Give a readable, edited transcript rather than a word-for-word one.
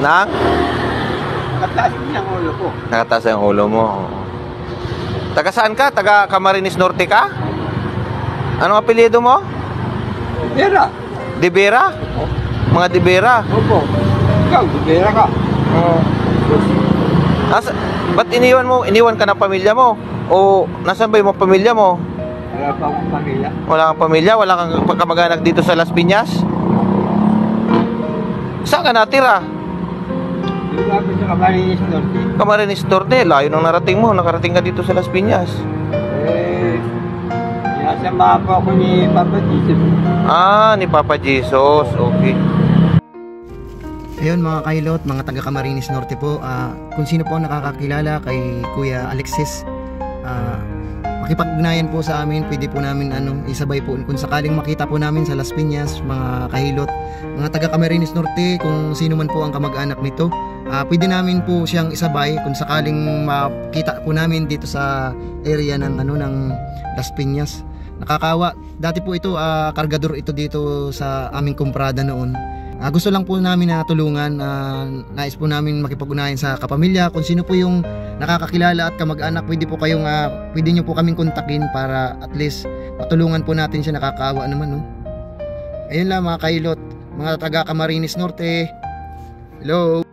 Nang? Nakataas din ang ulo ko. Nakataas ang ulo mo. Taga saan ka? Taga Camarines Norte ka? Anong apelyido mo? Vera. Dibera? Oh. Mga Dibera? Opo. Ikaw, Vera ka. Oo. Ba't iniwan ka ng pamilya mo? O nasaan ba yung mga pamilya mo? Wala pa akong pamilya. Wala kang pamilya? Wala kang pagkamag-anak dito sa Las Piñas? Saan ka natira? Yung ako sa Camarines Norte. Camarines Norte, layo nang narating mo. Nakarating ka dito sa Las Piñas. Sinasama po ako ni Papa Jesus. Ni Papa Jesus. Okay. Ayun mga kailot, mga taga Camarines Norte po, kung sino po nakakakilala kay Kuya Alexis, makipag-ugnayan po sa amin, pwede po namin isabay po kung sakaling makita po namin sa Las Piñas, mga kahilot, mga taga Camarines Norte, kung sino man po ang kamag-anak nito, pwede namin po siyang isabay kung sakaling makita po namin dito sa area ng ng Las Piñas. Nakakawa, dati po ito kargador ito dito sa aming kumprada noon. Gusto lang po namin na tulungan, nais po namin makipag-unayan sa kapamilya, kung sino po yung nakakakilala at kamag-anak, pwede po kayong pwede nyo po kaming kontakin para at least matulungan po natin siya. Nakakaawa naman, no? Ayun lang mga kailot, mga taga Camarines Norte, hello.